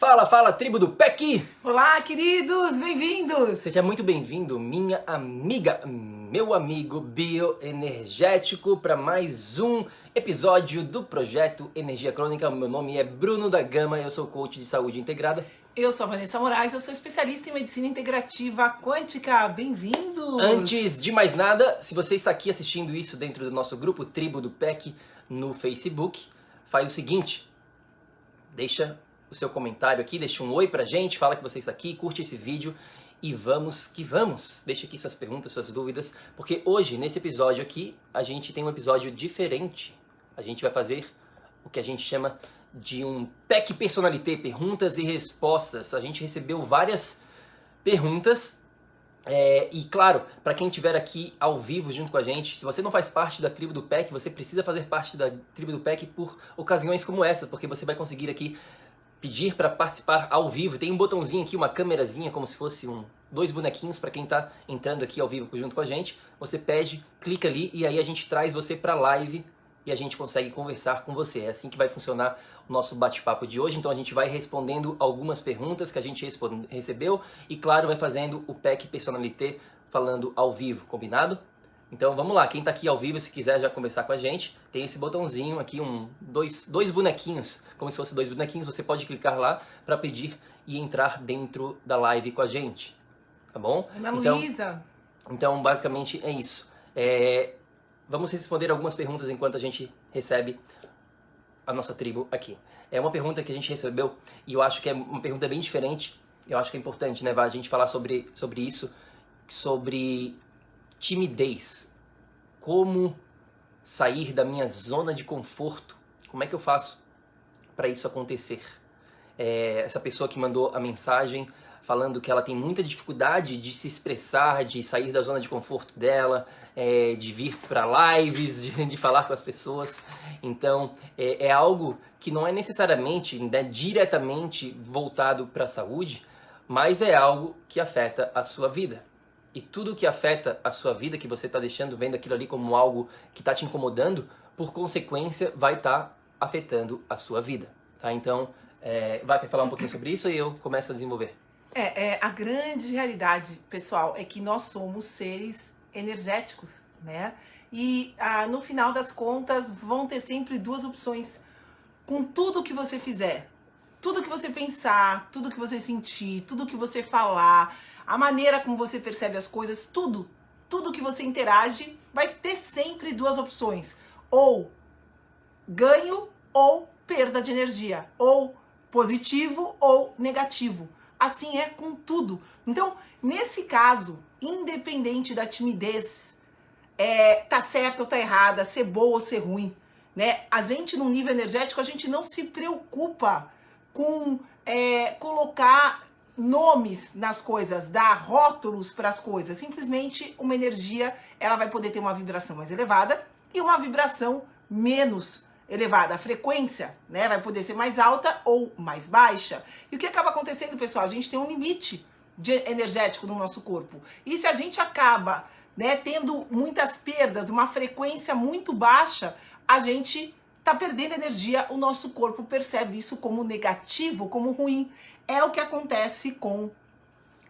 Fala, fala, tribo do PEC! Olá, queridos, bem-vindos! Seja muito bem-vindo, minha amiga, meu amigo bioenergético, para mais um episódio do projeto Energia Crônica. Meu nome é Bruno da Gama, eu sou coach de saúde integrada. Eu sou a Vanessa Moraes, eu sou especialista em medicina integrativa quântica. Bem-vindos! Antes de mais nada, se você está aqui assistindo isso dentro do nosso grupo Tribo do PEC no Facebook, faz o seguinte, deixa o seu comentário aqui, deixa um oi pra gente, fala que você está aqui, curte esse vídeo e vamos que vamos. Deixa aqui suas perguntas, suas dúvidas, porque hoje, nesse episódio aqui, a gente tem um episódio diferente. A gente vai fazer o que a gente chama de um PEC Personalité, perguntas e respostas. A gente recebeu várias perguntas e claro, para quem estiver aqui ao vivo junto com a gente, se você não faz parte da tribo do PEC, você precisa fazer parte da tribo do PEC por ocasiões como essa, porque você vai conseguir aqui pedir para participar ao vivo. Tem um botãozinho aqui, uma câmerazinha, como se fosse dois bonequinhos para quem está entrando aqui ao vivo junto com a gente. Você pede, clica ali e aí a gente traz você para a live e a gente consegue conversar com você. É assim que vai funcionar o nosso bate-papo de hoje. Então a gente vai respondendo algumas perguntas que a gente recebeu e, claro, vai fazendo o PEC Personalité falando ao vivo, combinado? Então vamos lá, quem está aqui ao vivo, se quiser já conversar com a gente, tem esse botãozinho aqui, dois bonequinhos, como se fosse dois bonequinhos, você pode clicar lá para pedir e entrar dentro da live com a gente, tá bom? Ana Luísa! Então basicamente é isso. Vamos responder algumas perguntas enquanto a gente recebe a nossa tribo aqui. É uma pergunta que a gente recebeu e eu acho que é uma pergunta bem diferente, eu acho que é importante, né, a gente falar sobre isso, sobre timidez. Como sair da minha zona de conforto? Como é que eu faço para isso acontecer? Essa pessoa que mandou a mensagem falando que ela tem muita dificuldade de se expressar, de sair da zona de conforto dela, de vir para lives, de falar com as pessoas. Então, é algo que não é necessariamente, né, diretamente voltado para a saúde, mas é algo que afeta a sua vida. E tudo que afeta a sua vida, que você está deixando, vendo aquilo ali como algo que está te incomodando, por consequência, vai estar afetando a sua vida. Tá? Então, vai falar um pouquinho sobre isso e eu começo a desenvolver. A grande realidade, pessoal, é que nós somos seres energéticos, né? E no final das contas, vão ter sempre duas opções. Com tudo que você fizer, tudo que você pensar, tudo que você sentir, tudo que você falar, a maneira como você percebe as coisas, tudo que você interage, vai ter sempre duas opções. Ou ganho ou perda de energia. Ou positivo ou negativo. Assim é com tudo. Então, nesse caso, independente da timidez, tá certa ou tá errada, ser boa ou ser ruim, né? A gente, no nível energético, a gente não se preocupa com colocar nomes nas coisas, dar rótulos para as coisas. Simplesmente uma energia, ela vai poder ter uma vibração mais elevada e uma vibração menos elevada. A frequência, né, vai poder ser mais alta ou mais baixa. E o que acaba acontecendo, pessoal? A gente tem um limite energético no nosso corpo. E se a gente acaba, né, tendo muitas perdas, uma frequência muito baixa, a gente tá perdendo energia, o nosso corpo percebe isso como negativo, como ruim. É o que acontece com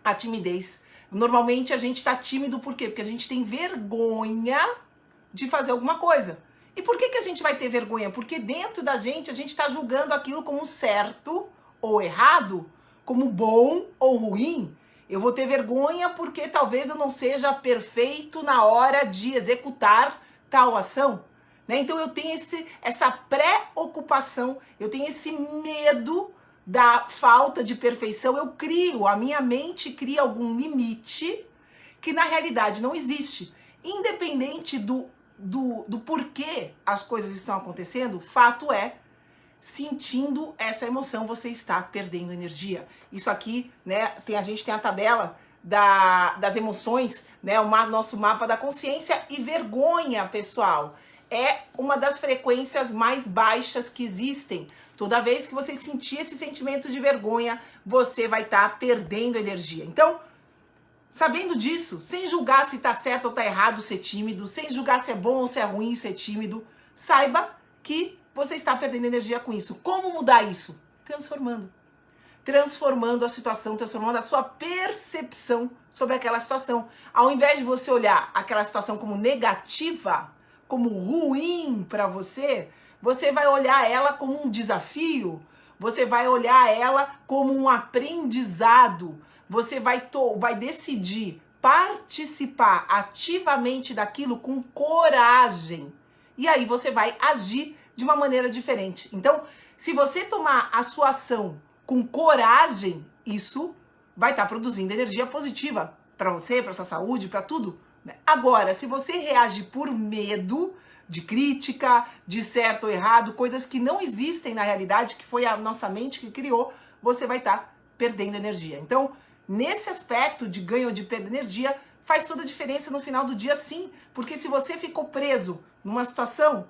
a timidez. Normalmente a gente tá tímido por quê? Porque a gente tem vergonha de fazer alguma coisa. E por que a gente vai ter vergonha? Porque dentro da gente a gente tá julgando aquilo como certo ou errado, como bom ou ruim. Eu vou ter vergonha porque talvez eu não seja perfeito na hora de executar tal ação. Né? Então eu tenho essa preocupação, eu tenho esse medo da falta de perfeição. A minha mente cria algum limite que na realidade não existe. Independente do porquê as coisas estão acontecendo, fato é, sentindo essa emoção, você está perdendo energia. Isso aqui, né, a gente tem a tabela das emoções, né, nosso mapa da consciência, e vergonha, pessoal, é uma das frequências mais baixas que existem. Toda vez que você sentir esse sentimento de vergonha, você vai estar perdendo energia. Então, sabendo disso, sem julgar se tá certo ou tá errado ser tímido, sem julgar se é bom ou se é ruim ser tímido, saiba que você está perdendo energia com isso. Como mudar isso? Transformando. transformando a situação, transformando a sua percepção sobre aquela situação. Ao invés de você olhar aquela situação como negativa, como ruim para você, você vai olhar ela como um desafio, você vai olhar ela como um aprendizado, você vai decidir participar ativamente daquilo com coragem. E aí você vai agir de uma maneira diferente. Então, se você tomar a sua ação com coragem, isso vai estar produzindo energia positiva para você, para sua saúde, para tudo. Agora, se você reage por medo de crítica, de certo ou errado, coisas que não existem na realidade, que foi a nossa mente que criou, você vai estar perdendo energia. Então, nesse aspecto de ganho ou de perda de energia, faz toda a diferença no final do dia, sim. Porque se você ficou preso numa situação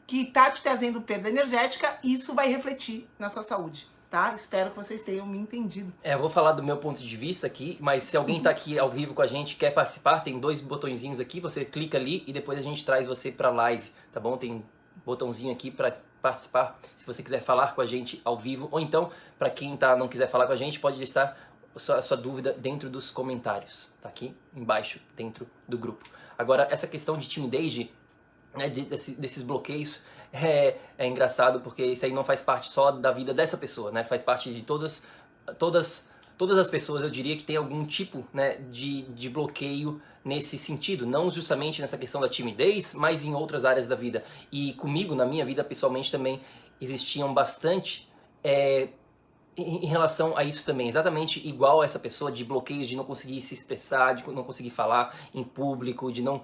que está te trazendo perda energética, isso vai refletir na sua saúde. Tá? Espero que vocês tenham me entendido. Eu vou falar do meu ponto de vista aqui, mas se alguém tá aqui ao vivo com a gente, quer participar, tem 2 botõezinhos aqui, você clica ali e depois a gente traz você pra live, tá bom? Tem um botãozinho aqui pra participar, se você quiser falar com a gente ao vivo, ou então, pra quem não quiser falar com a gente, pode deixar a sua dúvida dentro dos comentários, tá aqui embaixo, dentro do grupo. Agora, essa questão de timidez, né, desses bloqueios, é engraçado porque isso aí não faz parte só da vida dessa pessoa, né? Faz parte de todas as pessoas, eu diria, que tem algum tipo, né, de bloqueio nesse sentido. Não justamente nessa questão da timidez, mas em outras áreas da vida. E comigo, na minha vida pessoalmente também, existiam bastante em relação a isso também, exatamente igual a essa pessoa, de bloqueios de não conseguir se expressar, de não conseguir falar em público, de não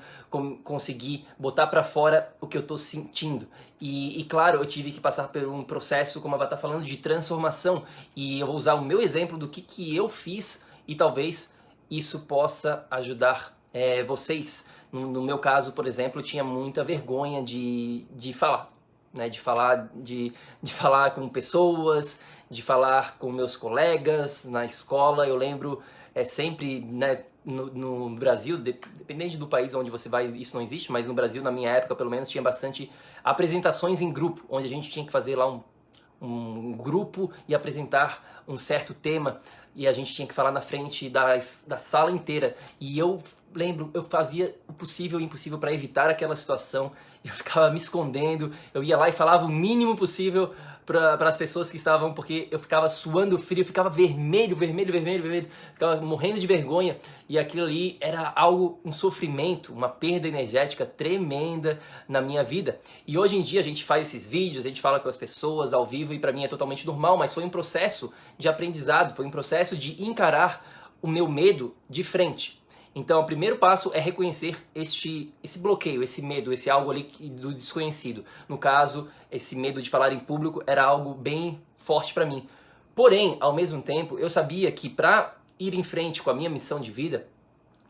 conseguir botar pra fora o que eu tô sentindo. E claro, eu tive que passar por um processo, como a Vá tá falando, de transformação. E eu vou usar o meu exemplo do que eu fiz e talvez isso possa ajudar vocês. No meu caso, por exemplo, eu tinha muita vergonha de falar, né? De falar com pessoas, de falar com meus colegas na escola. Eu lembro sempre, né, no Brasil, dependente do país onde você vai, isso não existe, mas no Brasil, na minha época, pelo menos, tinha bastante apresentações em grupo, onde a gente tinha que fazer lá um grupo e apresentar um certo tema, e a gente tinha que falar na frente da sala inteira. E eu lembro, eu fazia o possível e o impossível para evitar aquela situação. Eu ficava me escondendo, eu ia lá e falava o mínimo possível para as pessoas que estavam, porque eu ficava suando frio, eu ficava vermelho, ficava morrendo de vergonha, e aquilo ali era um sofrimento, uma perda energética tremenda na minha vida. E hoje em dia a gente faz esses vídeos, a gente fala com as pessoas ao vivo, e para mim é totalmente normal, mas foi um processo de aprendizado, foi um processo de encarar o meu medo de frente. Então, o primeiro passo é reconhecer esse bloqueio, esse medo, esse algo ali do desconhecido. No caso, esse medo de falar em público era algo bem forte para mim. Porém, ao mesmo tempo, eu sabia que para ir em frente com a minha missão de vida,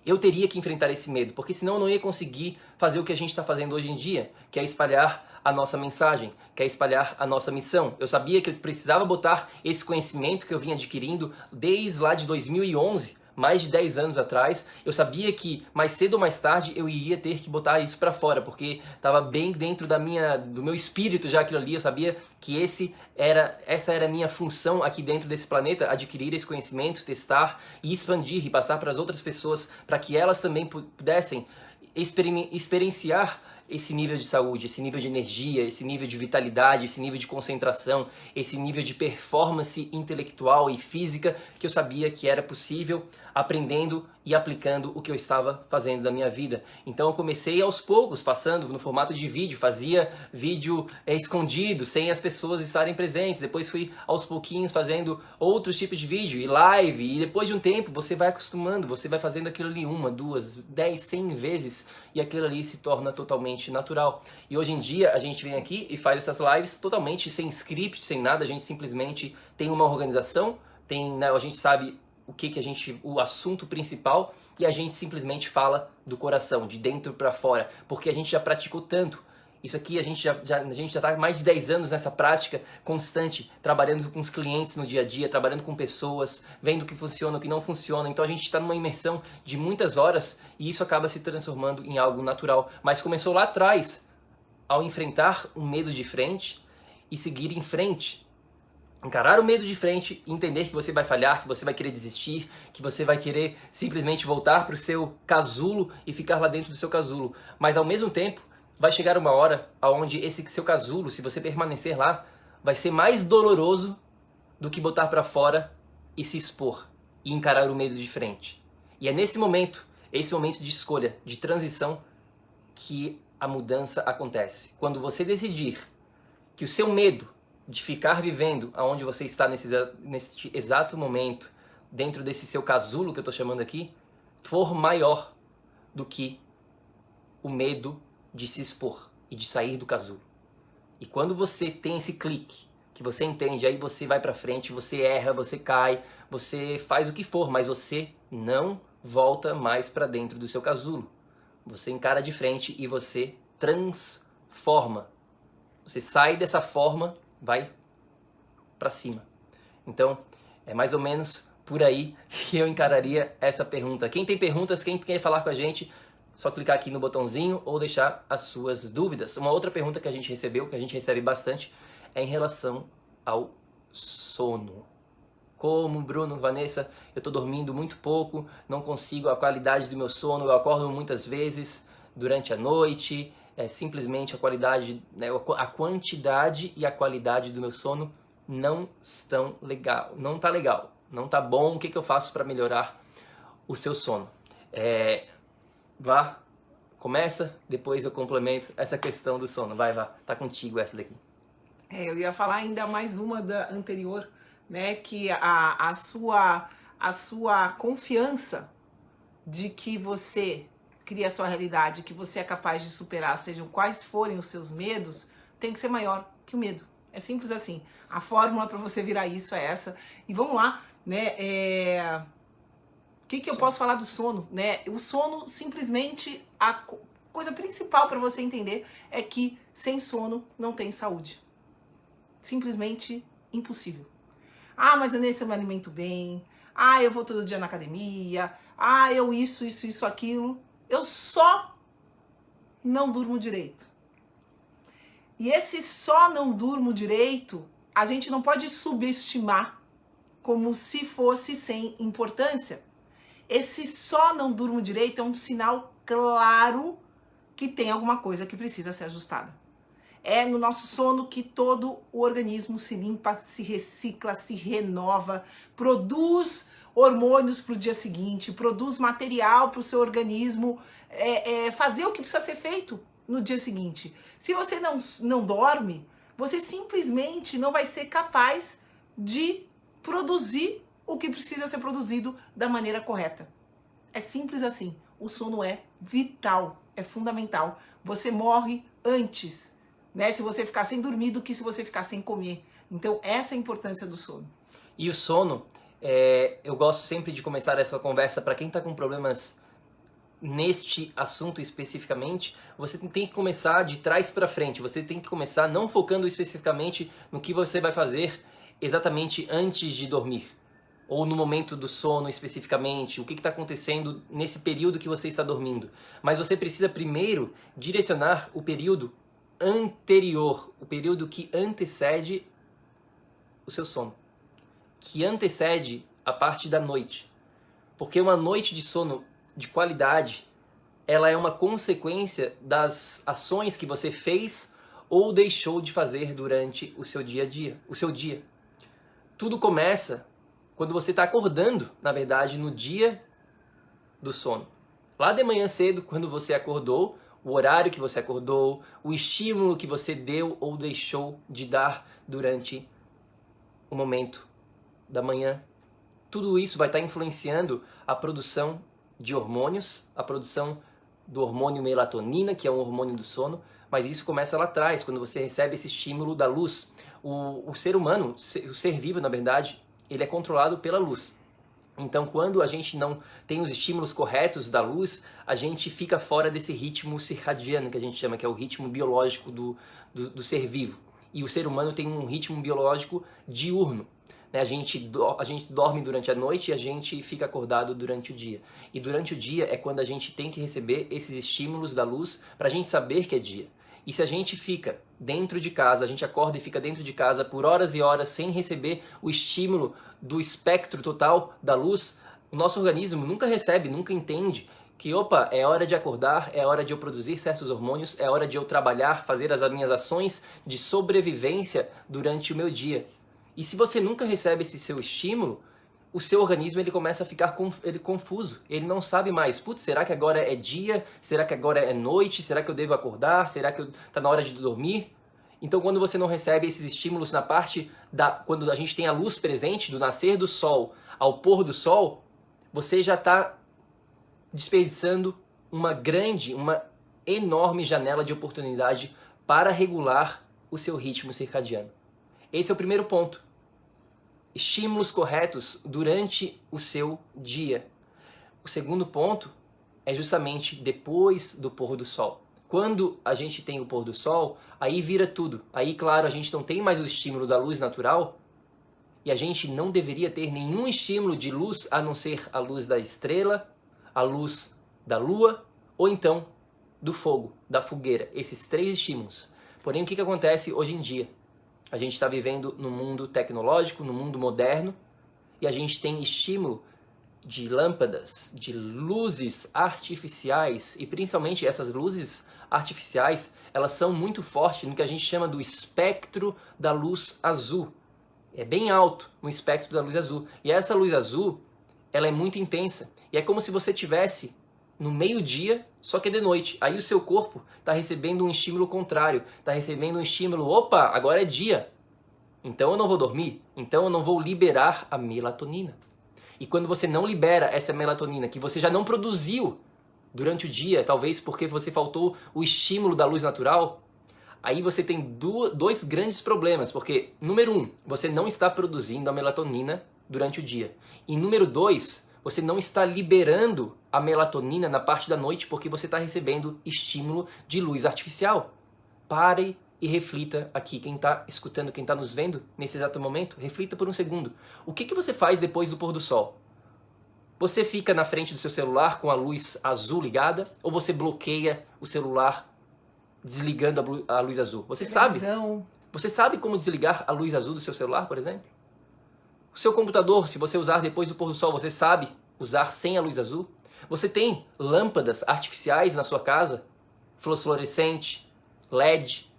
eu teria que enfrentar esse medo, porque senão eu não ia conseguir fazer o que a gente está fazendo hoje em dia, que é espalhar a nossa mensagem, que é espalhar a nossa missão. Eu sabia que eu precisava botar esse conhecimento que eu vinha adquirindo desde lá de 2011, mais de 10 anos atrás. Eu sabia que mais cedo ou mais tarde eu iria ter que botar isso para fora, porque estava bem dentro do meu espírito já aquilo ali. Eu sabia que essa era a minha função aqui dentro desse planeta, adquirir esse conhecimento, testar e expandir e passar para as outras pessoas, para que elas também pudessem experienciar esse nível de saúde, esse nível de energia, esse nível de vitalidade, esse nível de concentração, esse nível de performance intelectual e física que eu sabia que era possível aprendendo e aplicando o que eu estava fazendo da minha vida. Então eu comecei aos poucos, passando no formato de vídeo, fazia vídeo escondido, sem as pessoas estarem presentes. Depois fui aos pouquinhos fazendo outros tipos de vídeo e live, e depois de um tempo você vai acostumando, você vai fazendo aquilo ali 1, 2, 10, 100 vezes, e aquilo ali se torna totalmente natural. E hoje em dia a gente vem aqui e faz essas lives totalmente sem script, sem nada. A gente simplesmente tem uma organização, a gente sabe o assunto principal, e a gente simplesmente fala do coração, de dentro para fora, porque a gente já praticou tanto. Isso aqui a gente já está há mais de 10 anos nessa prática constante, trabalhando com os clientes no dia a dia, trabalhando com pessoas, vendo o que funciona, o que não funciona. Então a gente está numa imersão de muitas horas, e isso acaba se transformando em algo natural. Mas começou lá atrás, ao enfrentar um medo de frente e seguir em frente. Encarar o medo de frente, entender que você vai falhar, que você vai querer desistir, que você vai querer simplesmente voltar para o seu casulo e ficar lá dentro do seu casulo. Mas ao mesmo tempo, vai chegar uma hora onde esse seu casulo, se você permanecer lá, vai ser mais doloroso do que botar para fora e se expor e encarar o medo de frente. E é nesse momento, esse momento de escolha, de transição, que a mudança acontece. Quando você decidir que o seu medo de ficar vivendo aonde você está nesse exato momento, dentro desse seu casulo que eu estou chamando aqui, for maior do que o medo de se expor e de sair do casulo. E quando você tem esse clique, que você entende, aí você vai pra frente, você erra, você cai, você faz o que for, mas você não volta mais para dentro do seu casulo. Você encara de frente e você transforma. Você sai dessa forma, vai para cima. Então, é mais ou menos por aí que eu encararia essa pergunta. Quem tem perguntas, quem quer falar com a gente, só clicar aqui no botãozinho ou deixar as suas dúvidas. Uma outra pergunta que a gente recebeu, que a gente recebe bastante, é em relação ao sono. Como, Bruno, Vanessa, eu estou dormindo muito pouco, não consigo a qualidade do meu sono, eu acordo muitas vezes durante a noite, simplesmente a qualidade, né, a quantidade e a qualidade do meu sono não estão legal, não tá legal, não tá bom. O que eu faço para melhorar o seu sono? Vá, começa, depois eu complemento essa questão do sono. Vai, tá contigo essa daqui. Eu ia falar ainda mais uma da anterior, né, que a sua confiança de que você cria a sua realidade, que você é capaz de superar, sejam quais forem os seus medos, tem que ser maior que o medo. É simples assim. A fórmula para você virar isso é essa. E vamos lá, né? O que eu posso falar do sono, né? O sono, simplesmente, a coisa principal para você entender é que sem sono não tem saúde. Simplesmente impossível. Ah, mas eu nesse eu me alimento bem. Ah, eu vou todo dia na academia. Ah, eu isso, aquilo. Eu só não durmo direito. E esse só não durmo direito, a gente não pode subestimar como se fosse sem importância. Esse só não durmo direito é um sinal claro que tem alguma coisa que precisa ser ajustada. É no nosso sono que todo o organismo se limpa, se recicla, se renova, produz hormônios para o dia seguinte, produz material para o seu organismo fazer o que precisa ser feito no dia seguinte. Se você não dorme, você simplesmente não vai ser capaz de produzir o que precisa ser produzido da maneira correta. É simples assim. O sono é vital, é fundamental. Você morre antes, né, se você ficar sem dormir do que se você ficar sem comer. Então, essa é a importância do sono. E o sono, eu gosto sempre de começar essa conversa para quem está com problemas neste assunto especificamente. Você tem que começar de trás para frente. Você tem que começar não focando especificamente no que você vai fazer exatamente antes de dormir, ou no momento do sono especificamente, o que está acontecendo nesse período que você está dormindo. Mas você precisa primeiro direcionar o período anterior, o período que antecede o seu sono, que antecede a parte da noite. Porque uma noite de sono de qualidade, ela é uma consequência das ações que você fez ou deixou de fazer durante o seu dia a dia, o seu dia. Tudo começa quando você está acordando, na verdade, no dia do sono. Lá de manhã cedo, quando você acordou, o horário que você acordou, o estímulo que você deu ou deixou de dar durante o momento da manhã. Tudo isso vai estar influenciando a produção de hormônios, a produção do hormônio melatonina, que é um hormônio do sono, mas isso começa lá atrás, quando você recebe esse estímulo da luz. O ser humano, o ser vivo, na verdade, ele é controlado pela luz. Então, quando a gente não tem os estímulos corretos da luz, a gente fica fora desse ritmo circadiano, que a gente chama, que é o ritmo biológico do ser vivo. E o ser humano tem um ritmo biológico diurno. A gente dorme durante a noite e a gente fica acordado durante o dia. E durante o dia é quando a gente tem que receber esses estímulos da luz para a gente saber que é dia. E se a gente fica dentro de casa, a gente acorda e fica dentro de casa por horas e horas sem receber o estímulo do espectro total da luz, o nosso organismo nunca recebe, nunca entende que, opa, é hora de acordar, é hora de eu produzir certos hormônios, é hora de eu trabalhar, fazer as minhas ações de sobrevivência durante o meu dia. E se você nunca recebe esse seu estímulo, o seu organismo ele começa a ficar confuso. Ele não sabe mais, putz, será que agora é dia? Será que agora é noite? Será que eu devo acordar? Será que tá na hora de dormir? Então, quando você não recebe esses estímulos na parte quando a gente tem a luz presente, do nascer do sol ao pôr do sol, você já está desperdiçando uma enorme janela de oportunidade para regular o seu ritmo circadiano. Esse é o primeiro ponto. Estímulos corretos durante o seu dia. O segundo ponto é justamente depois do pôr do sol. Quando a gente tem o pôr do sol, aí vira tudo. Aí, claro, a gente não tem mais o estímulo da luz natural e a gente não deveria ter nenhum estímulo de luz a não ser a luz da estrela, a luz da lua ou então do fogo, da fogueira. Esses 3 estímulos. Porém, o que acontece hoje em dia? A gente está vivendo no mundo tecnológico, no mundo moderno, e a gente tem estímulo de lâmpadas, de luzes artificiais, e principalmente essas luzes artificiais, elas são muito fortes no que a gente chama do espectro da luz azul. É bem alto no espectro da luz azul. E essa luz azul, ela é muito intensa. E é como se você tivesse no meio-dia, só que é de noite. Aí o seu corpo está recebendo um estímulo contrário. Está recebendo um estímulo, opa, agora é dia. Então eu não vou dormir. Então eu não vou liberar a melatonina. E quando você não libera essa melatonina, que você já não produziu durante o dia, talvez porque você faltou o estímulo da luz natural, aí você tem dois grandes problemas. Porque, número 1, você não está produzindo a melatonina durante o dia. E número 2, você não está liberando a melatonina na parte da noite porque você está recebendo estímulo de luz artificial. Pare e reflita aqui, quem está escutando, quem está nos vendo nesse exato momento, reflita por um segundo. O que você faz depois do pôr do sol? Você fica na frente do seu celular com a luz azul ligada ou você bloqueia o celular desligando a luz azul? Você sabe como desligar a luz azul do seu celular, por exemplo? O seu computador, se você usar depois do pôr do sol, você sabe usar sem a luz azul? Você tem lâmpadas artificiais na sua casa? Fluorescente, LED?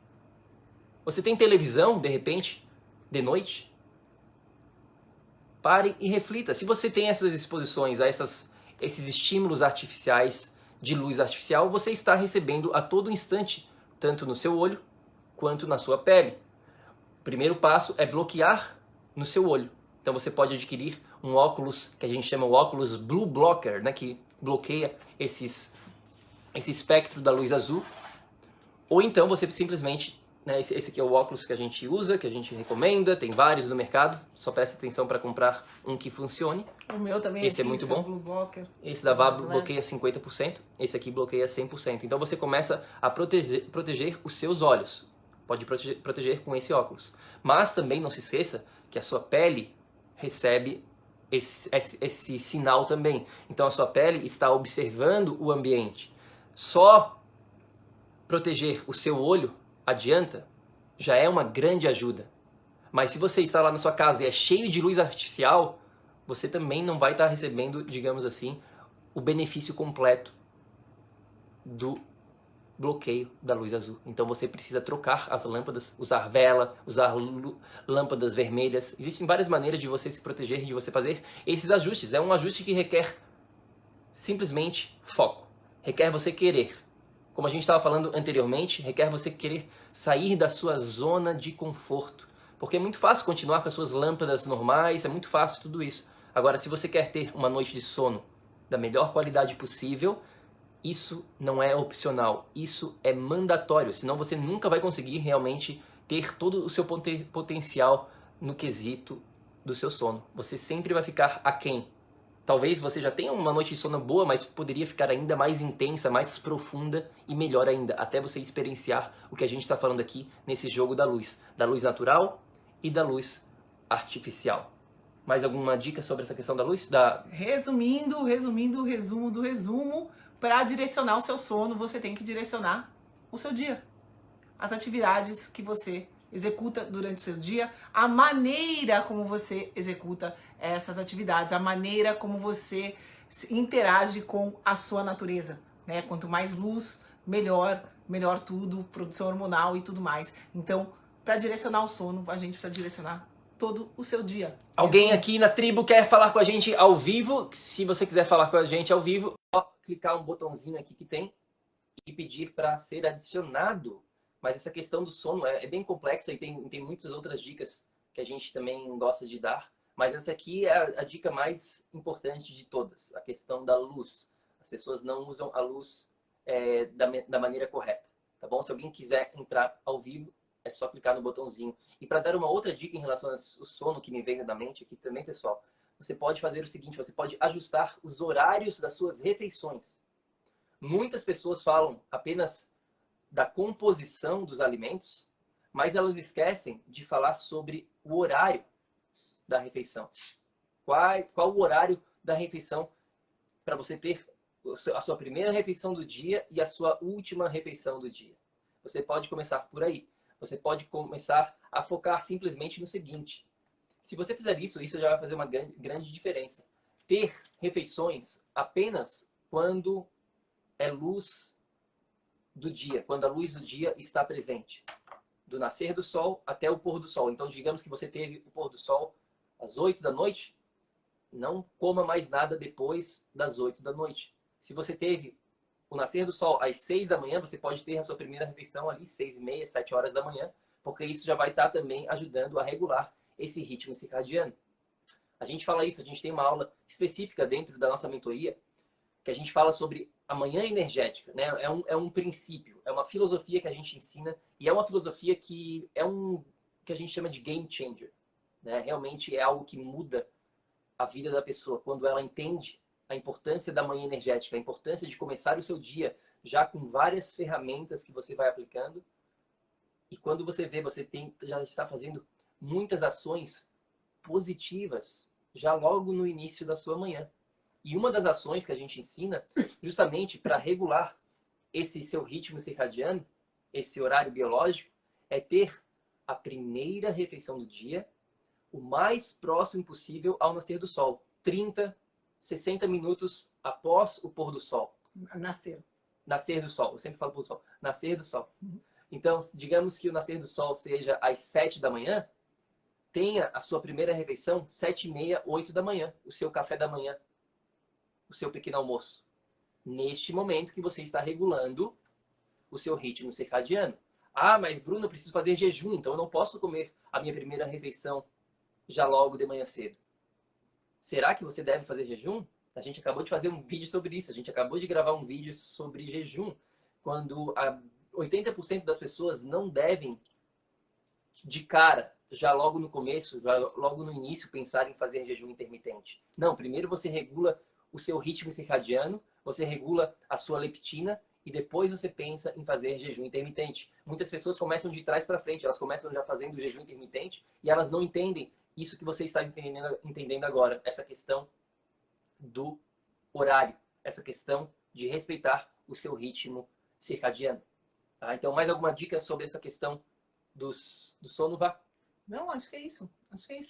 Você tem televisão, de repente, de noite? Pare e reflita. Se você tem essas exposições a esses estímulos artificiais de luz artificial, você está recebendo a todo instante, tanto no seu olho quanto na sua pele. O primeiro passo é bloquear no seu olho. Então você pode adquirir um óculos que a gente chama o óculos Blue Blocker, né, que bloqueia esse espectro da luz azul. Ou então você simplesmente, né, esse aqui é o óculos que a gente usa, que a gente recomenda, tem vários no mercado, só preste atenção para comprar um que funcione. O meu também esse é muito bom. Blue Blocker. Esse da VAB bloqueia 50%, esse aqui bloqueia 100%. Então você começa a proteger os seus olhos. Pode proteger com esse óculos. Mas também não se esqueça que a sua pele recebe esse sinal também. Então a sua pele está observando o ambiente. Só proteger o seu olho adianta, já é uma grande ajuda. Mas se você está lá na sua casa e é cheio de luz artificial, você também não vai estar recebendo, digamos assim, o benefício completo do bloqueio da luz azul. Então você precisa trocar as lâmpadas, usar vela, usar lâmpadas vermelhas. Existem várias maneiras de você se proteger, de você fazer esses ajustes. É um ajuste que requer simplesmente foco. Requer você querer. Como a gente estava falando anteriormente, requer você querer sair da sua zona de conforto. Porque é muito fácil continuar com as suas lâmpadas normais, é muito fácil tudo isso. Agora, se você quer ter uma noite de sono da melhor qualidade possível, isso não é opcional, isso é mandatório, senão você nunca vai conseguir realmente ter todo o seu potencial no quesito do seu sono. Você sempre vai ficar aquém. Talvez você já tenha uma noite de sono boa, mas poderia ficar ainda mais intensa, mais profunda e melhor ainda, até você experienciar o que a gente está falando aqui nesse jogo da luz natural e da luz artificial. Mais alguma dica sobre essa questão da luz? Resumindo, resumo, para direcionar o seu sono, você tem que direcionar o seu dia. as atividades que você executa durante o seu dia, a maneira como você executa essas atividades, a maneira como você interage com a sua natureza, né? Quanto mais luz, melhor, melhor tudo, produção hormonal e tudo mais. Então, para direcionar o sono, a gente precisa direcionar todo o seu dia. Alguém aqui na tribo quer falar com a gente ao vivo? Se você quiser falar com a gente ao vivo, só clicar um botãozinho aqui que tem e pedir para ser adicionado. Mas essa questão do sono é bem complexa e tem muitas outras dicas que a gente também gosta de dar. Mas essa aqui é a dica mais importante de todas, a questão da luz. As pessoas não usam a luz da maneira correta, tá bom? Se alguém quiser entrar ao vivo, é só clicar no botãozinho. E para dar uma outra dica em relação ao sono que me veio da mente aqui também, pessoal, você pode fazer o seguinte, você pode ajustar os horários das suas refeições. Muitas pessoas falam apenas da composição dos alimentos, mas elas esquecem de falar sobre o horário da refeição. Qual o horário da refeição para você ter a sua primeira refeição do dia e a sua última refeição do dia? Você pode começar por aí. Você pode começar a focar simplesmente no seguinte. Se você fizer isso, isso já vai fazer uma grande diferença. Ter refeições apenas quando é luz do dia, quando a luz do dia está presente. Do nascer do sol até o pôr do sol. Então, digamos que você teve o pôr do sol às 8 da noite, não coma mais nada depois das 8 da noite. Se você teve o nascer do sol às 6 da manhã, você pode ter a sua primeira refeição ali, 6h30, 7 horas da manhã, porque isso já vai estar também ajudando a regular esse ritmo circadiano. A gente fala isso, a gente tem uma aula específica dentro da nossa mentoria, que a gente fala sobre a manhã energética, né? É um princípio, é uma filosofia que a gente ensina, e é uma filosofia que que a gente chama de game changer, né? Realmente é algo que muda a vida da pessoa, quando ela entende a importância da manhã energética, a importância de começar o seu dia já com várias ferramentas que você vai aplicando. E quando você vê, já está fazendo muitas ações positivas já logo no início da sua manhã. E uma das ações que a gente ensina, justamente para regular esse seu ritmo circadiano, esse horário biológico, é ter a primeira refeição do dia o mais próximo possível ao nascer do sol. 30, 60 minutos após o pôr do sol. Nascer do sol. Eu sempre falo pôr do sol. Nascer do sol. Então, digamos que o nascer do sol seja às 7 da manhã, tenha a sua primeira refeição 7h30, 8 da manhã. O seu café da manhã. O seu pequeno almoço. Neste momento que você está regulando o seu ritmo circadiano. Ah, mas Bruno, eu preciso fazer jejum, então eu não posso comer a minha primeira refeição já logo de manhã cedo. Será que você deve fazer jejum? A gente acabou de fazer um vídeo sobre isso. A gente acabou de gravar um vídeo sobre jejum. Quando 80% das pessoas não devem, de cara, já logo no começo, já logo no início, pensar em fazer jejum intermitente. Não, primeiro você regula o seu ritmo circadiano, você regula a sua leptina e depois você pensa em fazer jejum intermitente. Muitas pessoas começam de trás para frente, elas começam já fazendo jejum intermitente e elas não entendem isso que você está entendendo agora, essa questão do horário, essa questão de respeitar o seu ritmo circadiano. Tá? Então, mais alguma dica sobre essa questão do sono, Vá? Não, acho que é isso. Acho que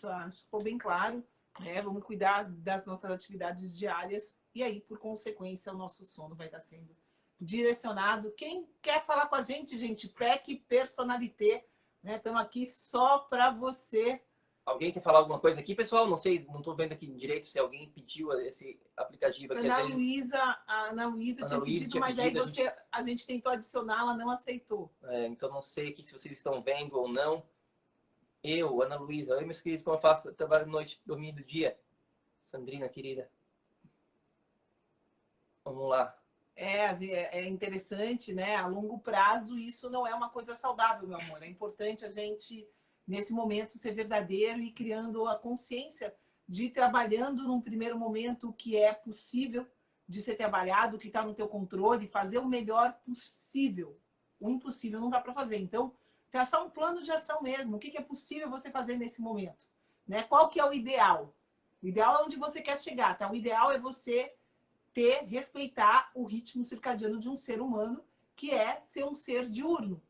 ficou bem claro. Né? Vamos cuidar das nossas atividades diárias e aí, por consequência, o nosso sono vai estar sendo direcionado. Quem quer falar com a gente, PEC Personalité, né? Estamos aqui só para você. Alguém quer falar alguma coisa aqui, pessoal? Não sei, não estou vendo aqui direito se alguém pediu esse aplicativo aqui. A Ana Luísa tinha pedido, mas aí a gente tentou adicionar, ela não aceitou. Então não sei aqui se vocês estão vendo ou não. Ana Luísa, oi meus queridos, como eu faço? Eu trabalho de noite, dormindo dia. Sandrina, querida. Vamos lá. É interessante, né? A longo prazo, isso não é uma coisa saudável, meu amor. É importante a gente, nesse momento, ser verdadeiro e criando a consciência de ir trabalhando num primeiro momento o que é possível de ser trabalhado, o que está no teu controle, fazer o melhor possível. O impossível não dá para fazer. Então, traçar um plano de ação mesmo. O que é possível você fazer nesse momento? Né? Qual que é o ideal? O ideal é onde você quer chegar, tá? O ideal é você respeitar o ritmo circadiano de um ser humano, que é ser um ser diurno,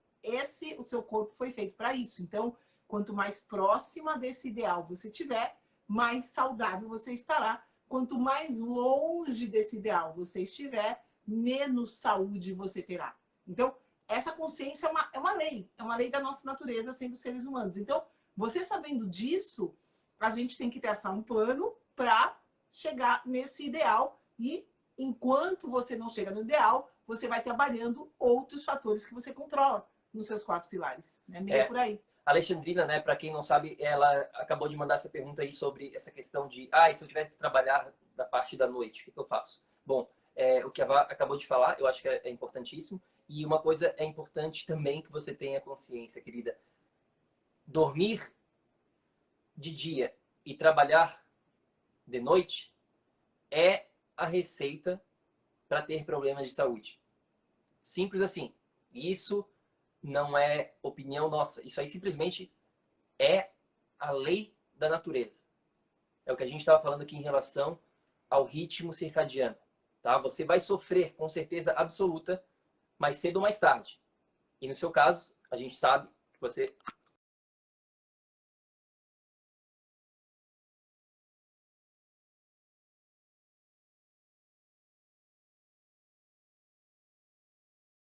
o seu corpo foi feito para isso. Então, quanto mais próxima desse ideal você tiver, mais saudável você estará. Quanto mais longe desse ideal você estiver, menos saúde você terá. Então, essa consciência é uma lei da nossa natureza sendo seres humanos. Então, você sabendo disso, a gente tem que traçar um plano para chegar nesse ideal e enquanto você não chega no ideal, você vai trabalhando outros fatores que você controla nos seus 4 pilares. É meio por aí. A Alexandrina, né, para quem não sabe, ela acabou de mandar essa pergunta aí sobre essa questão de, e se eu tiver que trabalhar da parte da noite, o que eu faço? Bom, o que a Vá acabou de falar, eu acho que é importantíssimo. E uma coisa é importante também que você tenha consciência, querida. Dormir de dia e trabalhar de noite é a receita para ter problemas de saúde. Simples assim. Isso não é opinião nossa. Isso aí simplesmente é a lei da natureza. É o que a gente estava falando aqui em relação ao ritmo circadiano. Tá? Você vai sofrer com certeza absoluta mais cedo ou mais tarde. E no seu caso, a gente sabe que você